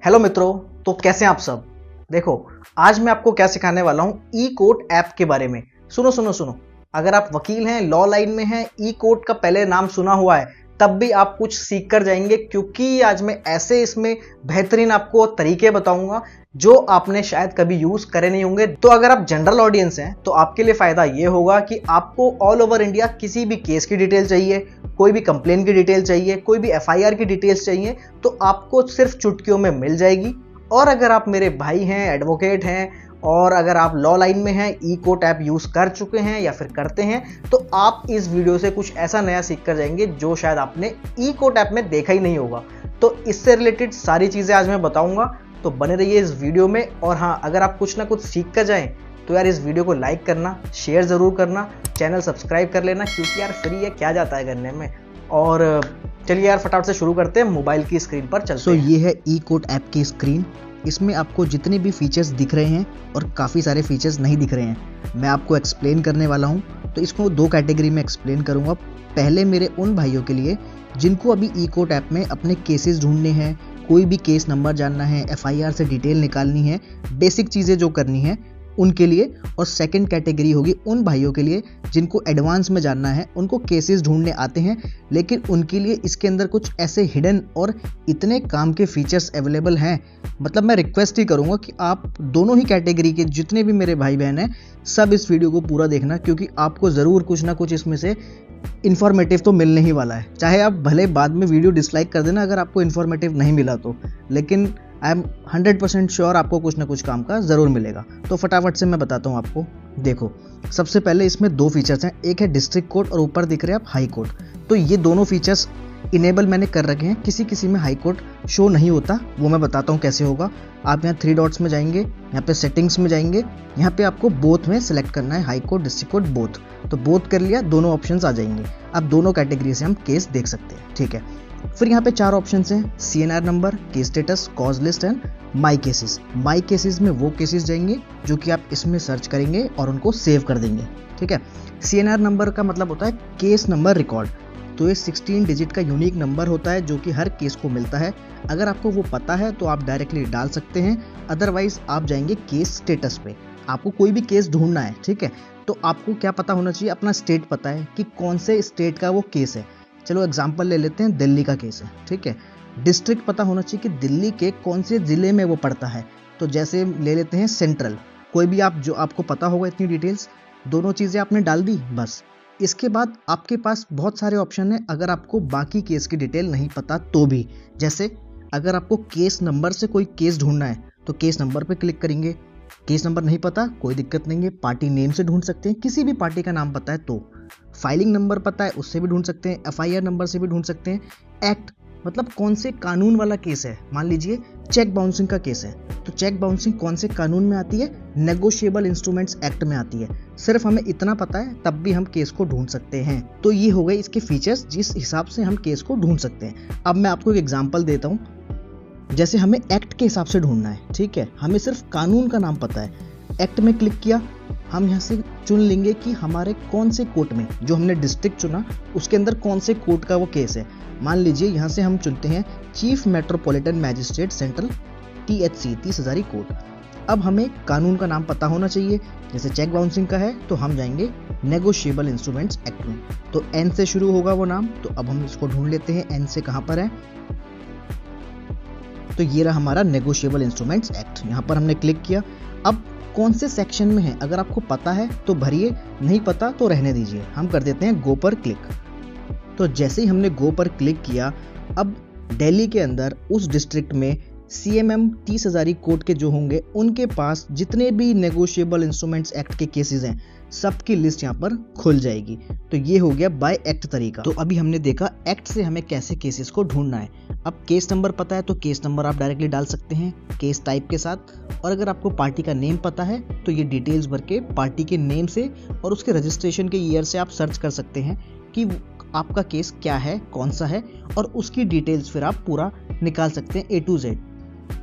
Hello मित्रों, तो कैसे हैं आप सब। देखो, आज मैं आपको क्या सिखाने वाला हूं ई कोर्ट ऐप के बारे में। सुनो सुनो सुनो, अगर आप वकील हैं, लॉ लाइन में हैं, ई कोर्ट का पहले नाम सुना हुआ है, तब भी आप कुछ सीख कर जाएंगे, क्योंकि आज मैं ऐसे इसमें बेहतरीन आपको तरीके बताऊंगा जो आपने शायद कभी यूज करे नहीं होंगे। तो अगर आप जनरल ऑडियंस हैं तो आपके लिए फायदा ये होगा कि आपको ऑल ओवर इंडिया किसी भी केस की डिटेल चाहिए, कोई भी कंप्लेन की डिटेल चाहिए, कोई भी एफआईआर की डिटेल्स चाहिए, तो आपको सिर्फ चुटकियों में मिल जाएगी। और अगर आप मेरे भाई हैं, एडवोकेट हैं, और अगर आप लॉ लाइन में हैं, ई कोर्ट ऐप यूज कर चुके हैं या फिर करते हैं, तो आप इस वीडियो से कुछ ऐसा नया सीख कर जाएंगे जो शायद आपने ई कोर्ट ऐप में देखा ही नहीं होगा। तो इससे रिलेटेड सारी चीजें आज मैं बताऊंगा, तो बने रहिए इस वीडियो में। और हाँ, अगर आप कुछ ना कुछ सीख कर जाएं तो यार इस वीडियो को लाइक करना, शेयर जरूर करना, चैनल सब्सक्राइब कर लेना, क्योंकि यार फ्री है, क्या जाता है करने में। और चलिए यार फटाफट से शुरू करते हैं, मोबाइल की स्क्रीन पर चलते हैं। ये है ई कोर्ट ऐप की स्क्रीन। इसमें आपको जितने भी फीचर्स दिख रहे हैं और काफ़ी सारे फीचर्स नहीं दिख रहे हैं, मैं आपको एक्सप्लेन करने वाला हूं। तो इसको दो कैटेगरी में एक्सप्लेन करूंगा। पहले मेरे उन भाइयों के लिए जिनको अभी ई कोर्ट ऐप में अपने केसेस ढूंढने हैं, कोई भी केस नंबर जानना है, एफआईआर से डिटेल निकालनी है, बेसिक चीज़ें जो करनी है उनके लिए। और सेकंड कैटेगरी होगी उन भाइयों के लिए जिनको एडवांस में जानना है, उनको केसेस ढूंढने आते हैं, लेकिन उनके लिए इसके अंदर कुछ ऐसे हिडन और इतने काम के फीचर्स अवेलेबल हैं। मतलब मैं रिक्वेस्ट ही करूंगा कि आप दोनों ही कैटेगरी के जितने भी मेरे भाई बहन हैं, सब इस वीडियो को पूरा देखना, क्योंकि आपको ज़रूर कुछ ना कुछ इसमें से इन्फॉर्मेटिव तो मिलने ही वाला है। चाहे आप भले बाद में वीडियो डिसलाइक कर देना अगर आपको इन्फॉर्मेटिव नहीं मिला तो, लेकिन आई एम 100% श्योर आपको कुछ ना कुछ काम का ज़रूर मिलेगा। तो फटाफट से मैं बताता हूँ आपको। देखो, सबसे पहले इसमें दो फीचर्स हैं, एक है डिस्ट्रिक्ट कोर्ट और ऊपर दिख रहे हैं आप हाई कोर्ट। तो ये दोनों फीचर्स इनेबल मैंने कर रखे हैं। किसी किसी में हाई कोर्ट शो नहीं होता, वो मैं बताता हूँ कैसे होगा। आप यहाँ 3 डॉट्स में जाएंगे, यहाँ पे सेटिंग्स में जाएंगे, यहाँ पे आपको बोथ में सेलेक्ट करना है, high court, district court, both. तो बोथ कर लिया, दोनों ऑप्शंस आ जाएंगे। अब दोनों कैटेगरी से हम केस देख सकते हैं, ठीक है। फिर यहाँ पे 4 ऑप्शंस हैं, CNR number, case status, cause list and my cases. My cases में वो केसेस जाएंगे जो कि आप इसमें सर्च करेंगे और उनको सेव कर देंगे, ठीक है। सीएनआर नंबर का मतलब होता है केस नंबर रिकॉर्ड। तो ये 16 डिजिट का यूनिक नंबर होता है जो कि हर केस को मिलता है। अगर आपको वो पता है तो आप डायरेक्टली डाल सकते हैं, अदरवाइज आप जाएंगे केस स्टेटस पे। आपको कोई भी केस ढूंढना है, ठीक है, तो आपको क्या पता होना चाहिए, अपना स्टेट पता है कि कौन से स्टेट का वो केस है। चलो एग्जांपल ले लेते हैं, दिल्ली का केस है, ठीक है। डिस्ट्रिक्ट पता होना चाहिए कि दिल्ली के कौन से ज़िले में वो पड़ता है। तो जैसे ले लेते हैं सेंट्रल, कोई भी आप जो आपको पता होगा इतनी डिटेल्स, दोनों चीज़ें आपने डाल दी बस। इसके बाद आपके पास बहुत सारे ऑप्शन हैं अगर आपको बाकी केस की डिटेल नहीं पता तो भी। जैसे अगर आपको केस नंबर से कोई केस ढूंढना है तो केस नंबर पे क्लिक करेंगे। केस नंबर नहीं पता, कोई दिक्कत नहीं है, पार्टी नेम से ढूंढ सकते हैं, किसी भी पार्टी का नाम पता है तो। फाइलिंग नंबर पता है, उससे भी ढूंढ सकते हैं, एफआईआर नंबर से भी ढूंढ सकते हैं। एक्ट मतलब कौन से कानून वाला केस है, मान लीजिए चेक बाउंसिंग का केस है, तो चेक बाउंसिंग कौन से कानून में आती है, नेगोशिएबल इंस्ट्रूमेंट्स एक्ट में आती है। सिर्फ हमें इतना पता है तब भी हम केस को ढूंढ सकते हैं। तो ये हो गए इसके फीचर्स जिस हिसाब से हम केस को ढूंढ सकते हैं। अब मैं आपको एक एग्जांपल देता हूँ। जैसे हमें एक्ट के हिसाब से ढूंढना है, ठीक है, हमें सिर्फ कानून का नाम पता है। एक्ट में क्लिक किया, हम यहाँ से चुन लेंगे कि हमारे कौन से कोर्ट में, जो हमने डिस्ट्रिक्ट चुना उसके अंदर कौन से कोर्ट का वो केस है। मान लीजिए यहाँ से हम चुनते हैं chief metropolitan magistrate central THC 30 Hazari court. अब हमें कानून का नाम पता होना चाहिए। जैसे चेक बाउंसिंग का है तो हम जाएंगे नेगोशिएबल इंस्ट्रूमेंट्स एक्ट में, तो N से शुरू होगा वो नाम। तो अब हम इसको ढूंढ लेते हैं, N से कहाँ पर है, तो ये रहा हमारा नेगोशिएबल इंस्ट्रूमेंट्स एक्ट। यहाँ पर हमने क्लिक किया। अब कौन से सेक्शन में है अगर आपको पता है तो भरिए, नहीं पता तो रहने दीजिए। हम कर देते हैं गो पर क्लिक। तो जैसे ही हमने गो पर क्लिक किया, अब दिल्ली के अंदर उस डिस्ट्रिक्ट में CMM 30 हज़ारी कोर्ट के जो होंगे उनके पास जितने भी नेगोशिएबल इंस्ट्रूमेंट्स एक्ट के केसेस हैं सबकी लिस्ट यहाँ पर खुल जाएगी। तो ये हो गया बाय एक्ट तरीका। तो अभी हमने देखा एक्ट से हमें कैसे केसेस को ढूंढना है। अब केस नंबर पता है तो केस नंबर आप डायरेक्टली डाल सकते हैं केस टाइप के साथ। और अगर आपको पार्टी का नेम पता है तो ये डिटेल्स भर के पार्टी के नेम से और उसके रजिस्ट्रेशन के ईयर से आप सर्च कर सकते हैं कि आपका केस क्या है, कौन सा है, और उसकी डिटेल्स फिर आप पूरा निकाल सकते हैं A to Z।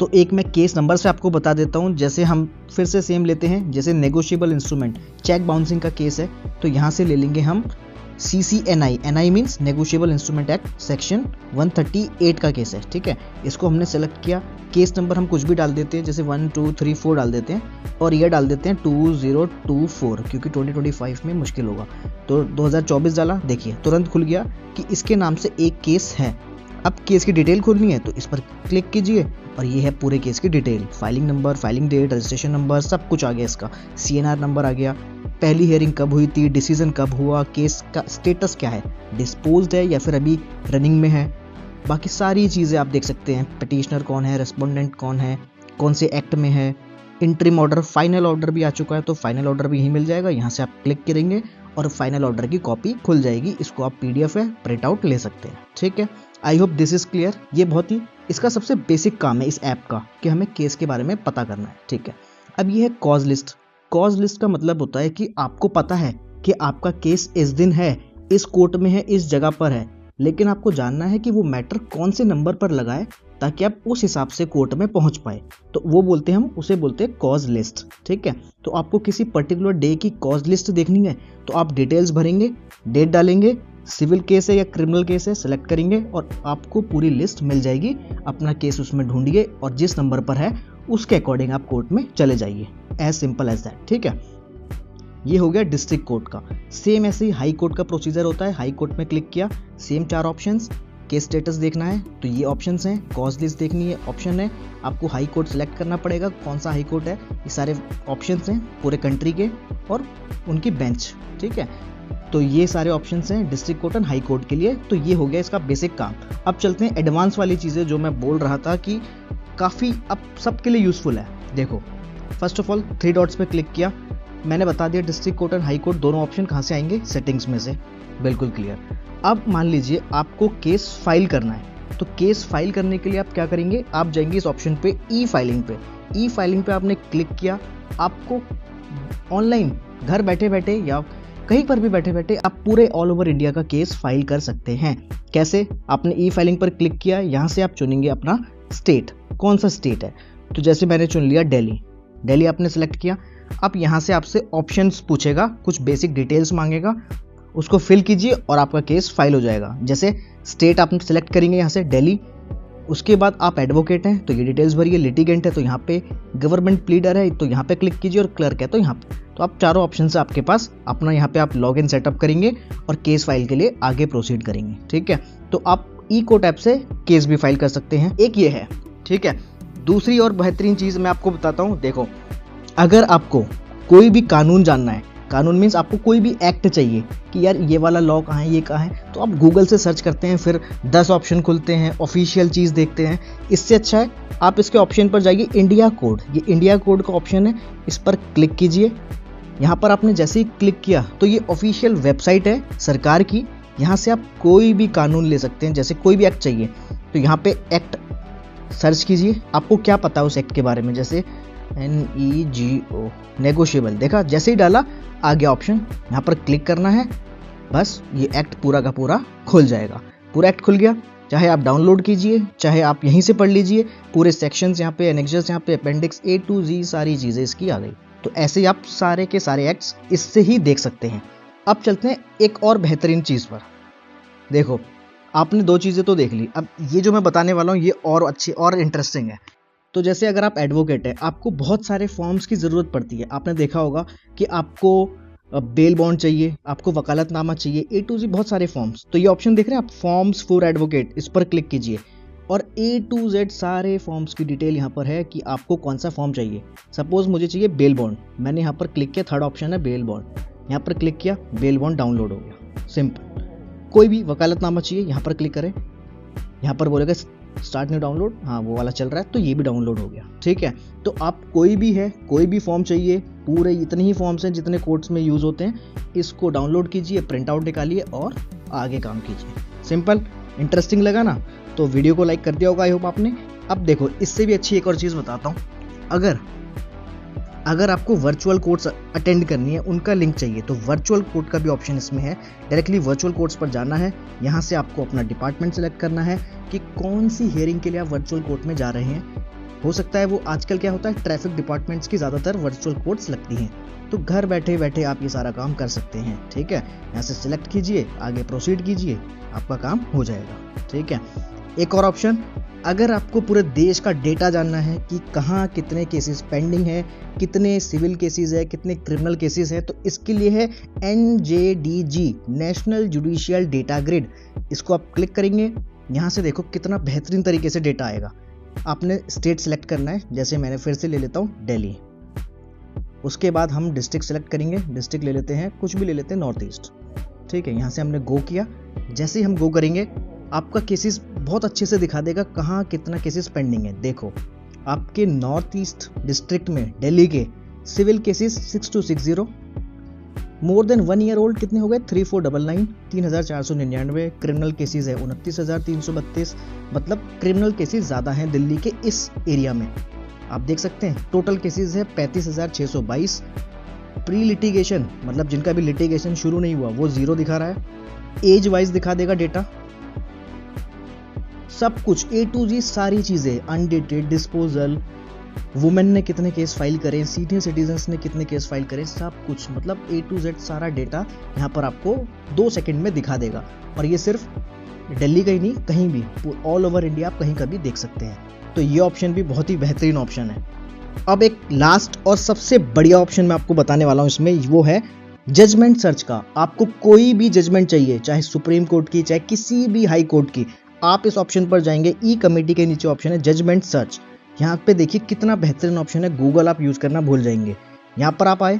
तो एक मैं केस नंबर से आपको बता देता हूँ। जैसे हम फिर से सेम लेते हैं, जैसे नेगोशिएबल इंस्ट्रूमेंट चेक बाउंसिंग का केस है तो यहाँ से ले लेंगे हम CCNI, NI means negotiable instrument act section 138 का केस है, ठीक है। इसको हमने सेलेक्ट किया, केस नंबर हम कुछ भी डाल देते हैं, जैसे 1 2 3 4 डाल देते हैं और ये डाल देते हैं 2024 क्योंकि 2025 में मुश्किल होगा, तो 2024 डाला। देखिए तुरंत खुल गया कि इसके नाम से एक केस है। अब केस की डिटेल खोलनी है तो इस पर क्लिक कीजिए और ये है पूरे केस की detail, filing number, filing date, registration number, सब कुछ आ गया इसका, CNR नंबर आ गया, पहली हियरिंग कब हुई थी, डिसीजन कब हुआ, केस का स्टेटस क्या है, डिस्पोज्ड है या फिर अभी रनिंग में है, बाकी सारी चीज़ें आप देख सकते हैं, पिटिशनर कौन है, रेस्पोंडेंट कौन है, कौन से एक्ट में है, इंटरिम ऑर्डर, फाइनल ऑर्डर भी आ चुका है तो फाइनल ऑर्डर भी यहीं मिल जाएगा, यहाँ से आप क्लिक करेंगे और फाइनल ऑर्डर की कॉपी खुल जाएगी। इसको आप PDF है प्रिंट आउट ले सकते हैं, ठीक है। I hope this is clear. ये बहुत ही इसका सबसे बेसिक काम है इस ऐप का कि हमें केस के बारे में पता करना है, ठीक है। अब ये है कॉज लिस्ट। कॉज लिस्ट का मतलब होता है कि आपको पता है कि आपका केस इस दिन है, इस कोर्ट में है, इस जगह पर है, लेकिन आपको जानना है कि वो मैटर कौन से नंबर पर लगा है ताकि आप उस हिसाब से कोर्ट में पहुंच पाए, तो वो बोलते हैं, हम उसे बोलते हैं कॉज लिस्ट, ठीक है। तो आपको किसी पर्टिकुलर डे की कॉज लिस्ट देखनी है तो आप डिटेल्स भरेंगे, डेट डालेंगे, सिविल केस है या क्रिमिनल केस है सेलेक्ट करेंगे और आपको पूरी लिस्ट मिल जाएगी। अपना केस उसमें ढूंढिए और जिस नंबर पर है उसके अकॉर्डिंग आप कोर्ट में चले जाइए, एज सिंपल एज दैट, ठीक है। ये हो गया डिस्ट्रिक्ट कोर्ट का। सेम ऐसे ही हाई कोर्ट का प्रोसीजर होता है। हाई कोर्ट में क्लिक किया, सेम 4 ऑप्शंस, केस स्टेटस देखना है तो ये ऑप्शंस हैं, कॉज लिस्ट देखनी है ऑप्शन है, आपको हाई कोर्ट सेलेक्ट करना पड़ेगा कौन सा हाई कोर्ट है, ये सारे ऑप्शंस हैं पूरे कंट्री के और उनकी बेंच, ठीक है। तो ये सारे ऑप्शंस हैं district court and high court के लिए। तो ये हो गया इसका बेसिक काम। अब चलते हैं एडवांस वाली चीज़ें जो मैं बोल रहा था कि काफ़ी अब सबके लिए यूज़फुल है। देखो फर्स्ट ऑफ ऑल 3 डॉट्स पे क्लिक किया, मैंने बता दिया district court and high court दोनों ऑप्शन कहाँ से आएंगे, सेटिंग्स में से, बिल्कुल क्लियर। अब मान लीजिए आपको केस फाइल करना है, तो केस फाइल करने के लिए आप क्या करेंगे, आप जाएंगे इस ऑप्शन पे ई फाइलिंग पे। ई फाइलिंग पे आपने क्लिक किया, आपको ऑनलाइन घर बैठे बैठे या कहीं पर भी बैठे बैठे आप पूरे ऑल ओवर इंडिया का केस फाइल कर सकते हैं। कैसे, आपने ई फाइलिंग पर क्लिक किया, यहाँ से आप चुनेंगे अपना स्टेट, कौन सा स्टेट है, तो जैसे मैंने चुन लिया दिल्ली आपने सेलेक्ट किया। अब यहाँ से आपसे ऑप्शंस पूछेगा, कुछ बेसिक डिटेल्स मांगेगा, उसको फिल कीजिए और आपका केस फाइल हो जाएगा। जैसे स्टेट आप सेलेक्ट करेंगे यहाँ से दिल्ली, उसके बाद आप एडवोकेट हैं तो ये डिटेल्स भरिए, लिटिगेंट है तो यहाँ पे, गवर्नमेंट प्लीडर है तो यहाँ पे क्लिक कीजिए और क्लर्क है तो यहाँ पे। तो आप चारों ऑप्शन से आपके पास, अपना यहाँ पे आप लॉगिन सेटअप करेंगे और केस फाइल के लिए आगे प्रोसीड करेंगे, ठीक है। तो आप ई कोर्ट ऐप से केस भी फाइल कर सकते हैं, एक ये है, ठीक है। दूसरी और बेहतरीन चीज़ मैं आपको बताता हूँ। देखो अगर आपको कोई भी कानून जानना है, कानून मीन्स आपको कोई भी एक्ट चाहिए कि यार ये वाला लॉ कहाँ है, ये कहाँ है, तो आप गूगल से सर्च करते हैं, फिर 10 ऑप्शन खुलते हैं, ऑफिशियल चीज़ देखते हैं। इससे अच्छा है आप इसके ऑप्शन पर जाइए, इंडिया कोड, ये इंडिया कोड का ऑप्शन है, इस पर क्लिक कीजिए। यहाँ पर आपने जैसे ही क्लिक किया तो ये ऑफिशियल वेबसाइट है सरकार की, यहाँ से आप कोई भी कानून ले सकते हैं। जैसे कोई भी एक्ट चाहिए तो यहाँ पे एक्ट सर्च कीजिए, आपको क्या पता है उस एक्ट के बारे में, जैसे NEGO नेगोशिएबल, देखा, जैसे ही डाला आ गया ऑप्शन, यहाँ पर क्लिक करना है, बस ये एक्ट पूरा का पूरा खुल जाएगा। पूरा एक्ट खुल गया, चाहे आप डाउनलोड कीजिए, चाहे आप यहीं से पढ़ लीजिए, पूरे सेक्शंस यहाँ पे, एनेक्सर्स यहाँ पे, अपेंडिक्स A to Z सारी चीज़ें इसकी आ गई। तो ऐसे ही आप सारे के सारे एक्ट्स इससे ही देख सकते हैं। अब चलते हैं एक और बेहतरीन चीज़ पर। देखो आपने 2 चीज़ें तो देख ली, अब ये जो मैं बताने वाला हूँ ये और अच्छी और इंटरेस्टिंग है। तो जैसे अगर आप एडवोकेट है, आपको बहुत सारे फॉर्म्स की ज़रूरत पड़ती है। आपने देखा होगा कि आपको बेल बॉन्ड चाहिए, आपको वकालतनामा चाहिए, A to Z बहुत सारे फॉर्म्स। तो ये ऑप्शन देख रहे हैं आप, फॉर्म्स फॉर एडवोकेट, इस पर क्लिक कीजिए और A to Z सारे फॉर्म्स की डिटेल यहाँ पर है कि आपको कौन सा फॉर्म चाहिए। सपोज मुझे चाहिए बेल बॉन्ड, मैंने यहाँ पर क्लिक किया, 3rd ऑप्शन है बेल बॉन्ड, यहाँ पर क्लिक किया, बेल बॉन्ड डाउनलोड हो गया, सिंपल। कोई भी वकालतनामा चाहिए, यहाँ पर क्लिक करें, यहाँ पर बोलेगा स्टार्ट न्यू डाउनलोड, हाँ वो वाला चल रहा है तो ये भी डाउनलोड हो गया, ठीक है। तो आप कोई भी है, कोई भी फॉर्म चाहिए, पूरे इतने ही फॉर्म्स हैं जितने कोर्ट्स में यूज़ होते हैं, इसको डाउनलोड कीजिए, प्रिंट आउट निकालिए और आगे काम कीजिए, सिंपल। इंटरेस्टिंग लगा ना, तो वीडियो को लाइक कर दिया होगा आई होप आपने। अब देखो इससे भी अच्छी एक और चीज़ बताता हूँ, अगर आपको वर्चुअल कोर्ट्स अटेंड करनी है, उनका लिंक चाहिए, तो वर्चुअल कोर्ट का भी ऑप्शन इसमें है। डायरेक्टली वर्चुअल कोर्ट्स पर जाना है, यहाँ से आपको अपना डिपार्टमेंट सेलेक्ट करना है कि कौन सी हियरिंग के लिए आप वर्चुअल कोर्ट में जा रहे हैं। हो सकता है वो आजकल क्या होता है, ट्रैफिक डिपार्टमेंट्स की ज़्यादातर वर्चुअल कोर्ट्स लगती हैं, तो घर बैठे बैठे आप ये सारा काम कर सकते हैं। ठीक है, यहाँ से सिलेक्ट कीजिए, आगे प्रोसीड कीजिए, आपका काम हो जाएगा। ठीक है, एक और ऑप्शन, अगर आपको पूरे देश का डेटा जानना है कि कहाँ कितने केसेस पेंडिंग है, कितने सिविल केसेस है, कितने क्रिमिनल केसेस हैं, तो इसके लिए है NJDG, national judicial data grid. इसको आप क्लिक करेंगे, यहाँ से देखो कितना बेहतरीन तरीके से डेटा आएगा। आपने स्टेट सेलेक्ट करना है, जैसे मैंने फिर से ले लेता हूँ दिल्ली। उसके बाद हम डिस्ट्रिक्ट सेलेक्ट करेंगे, डिस्ट्रिक्ट ले लेते हैं, कुछ भी ले लेते हैं नॉर्थ ईस्ट। ठीक है, यहाँ से हमने गो किया, जैसे ही हम गो करेंगे आपका केसेस बहुत अच्छे से दिखा देगा कहाँ कितना केसेस पेंडिंग है। देखो आपके नॉर्थ ईस्ट डिस्ट्रिक्ट में दिल्ली के civil cases 6260, more than 1 year old कितने हो गए 3499, 3499, क्रिमिनल केसेस है 29332, मतलब क्रिमिनल केसेस ज़्यादा हैं दिल्ली के इस एरिया में। आप देख सकते हैं टोटल केसेस है 35622। प्री लिटिगेशन मतलब जिनका भी लिटिगेशन शुरू नहीं हुआ वो 0 दिखा रहा है। एज वाइज दिखा देगा डेटा, सब कुछ A to Z सारी चीज़ें, अनडेटेड, डिस्पोजल, वुमेन ने कितने केस फाइल करें, सीनियर सिटीजन्स ने कितने केस फाइल करें, सब कुछ मतलब A to Z सारा डेटा यहाँ पर आपको 2 सेकंड में दिखा देगा। और ये सिर्फ दिल्ली का ही नहीं, कहीं भी ऑल ओवर इंडिया आप कहीं का भी देख सकते हैं। तो ये ऑप्शन भी बहुत ही बेहतरीन ऑप्शन है। अब एक लास्ट और सबसे बढ़िया ऑप्शन मैं आपको बताने वाला हूँ इसमें, वो है जजमेंट सर्च का। आपको कोई भी जजमेंट चाहिए, चाहे सुप्रीम कोर्ट की, चाहे किसी भी हाई कोर्ट की, आप इस ऑप्शन पर जाएंगे। ई कमेटी के नीचे ऑप्शन है जजमेंट सर्च, यहाँ पे देखिए कितना बेहतरीन ऑप्शन है। गूगल आप यूज़ करना भूल जाएंगे। यहाँ पर आप आए,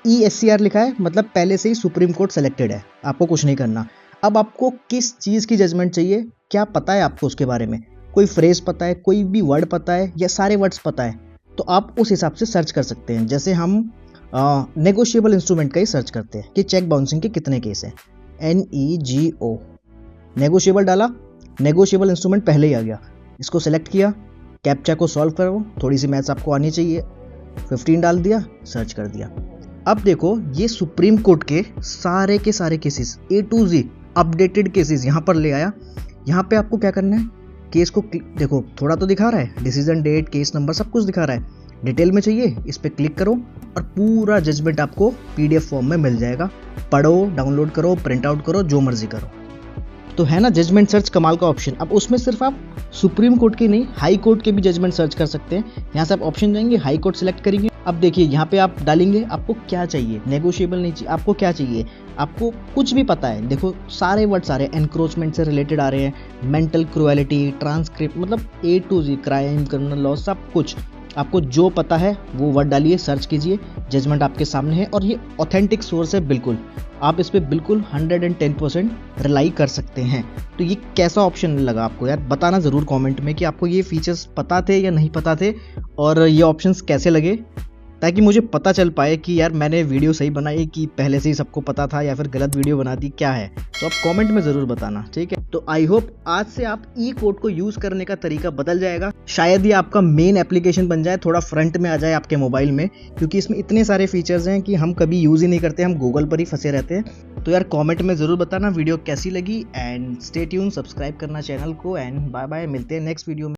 ESCR लिखा है, मतलब पहले से ही सुप्रीम कोर्ट सेलेक्टेड है, आपको कुछ नहीं करना। अब आपको किस चीज़ की जजमेंट चाहिए, क्या पता है आपको उसके बारे में, कोई फ्रेज पता है, कोई भी वर्ड पता है, या सारे वर्ड्स पता है, तो आप उस हिसाब से सर्च कर सकते हैं। जैसे हम नेगोशिएबल इंस्ट्रूमेंट का ही सर्च करते हैं कि चेक बाउंसिंग के कितने केस हैं, NEGO, नेगोशिएबल डाला, नेगोशिएबल इंस्ट्रूमेंट पहले ही आ गया। इसको सेलेक्ट किया, कैप्चा को सॉल्व करो, थोड़ी सी मैथ्स आपको आनी चाहिए, 15 डाल दिया, सर्च कर दिया। अब देखो ये सुप्रीम कोर्ट के सारे cases A to Z updated cases यहाँ पर ले आया। यहाँ पे आपको क्या करना है, केस को देखो थोड़ा तो दिखा रहा है, डिसीजन डेट, केस नंबर, सब कुछ दिखा रहा है। डिटेल में चाहिए, इस पर क्लिक करो और पूरा जजमेंट आपको PDF फॉर्म में मिल जाएगा। पढ़ो, डाउनलोड करो, प्रिंट आउट करो, जो मर्जी करो। तो है ना जजमेंट सर्च कमाल का ऑप्शन। अब उसमें सिर्फ आप सुप्रीम कोर्ट के नहीं, हाई कोर्ट के भी जजमेंट सर्च कर सकते हैं। यहाँ से आप ऑप्शन जाएंगे, हाई कोर्ट सेलेक्ट करेंगे। अब देखिए यहाँ पे आप डालेंगे आपको क्या चाहिए, नेगोशिएबल नहीं चाहिए, आपको क्या चाहिए, आपको कुछ भी पता है। देखो सारे वर्ड सारे एनक्रोचमेंट से रिलेटेड आ रहे हैं, मेंटल क्रुएलिटी, ट्रांसक्रिप्ट, मतलब A to Z, crime, criminal law, सब कुछ आपको जो पता है वो वर्ड डालिए, सर्च कीजिए, जजमेंट आपके सामने है। और ये ऑथेंटिक सोर्स है, बिल्कुल आप इस पर बिल्कुल 110% रिलाई कर सकते हैं। तो ये कैसा ऑप्शन लगा आपको यार, बताना ज़रूर कमेंट में कि आपको ये फीचर्स पता थे या नहीं पता थे, और ये ऑप्शंस कैसे लगे, ताकि मुझे पता चल पाए कि यार मैंने वीडियो सही बनाई कि पहले से ही सबको पता था, या फिर गलत वीडियो बना दी, क्या है। तो आप कमेंट में ज़रूर बताना, ठीक है। तो आई होप आज से आप ई कोड को यूज़ करने का तरीका बदल जाएगा। शायद ये आपका मेन एप्लीकेशन बन जाए, थोड़ा फ्रंट में आ जाए आपके मोबाइल में, क्योंकि इसमें इतने सारे फीचर्स हैं कि हम कभी यूज़ ही नहीं करते, हम गूगल पर ही फंसे रहते हैं। तो यार कमेंट में ज़रूर बताना वीडियो कैसी लगी, एंड स्टे ट्यून, सब्सक्राइब करना चैनल को, एंड बाय बाय, मिलते हैं नेक्स्ट वीडियो में।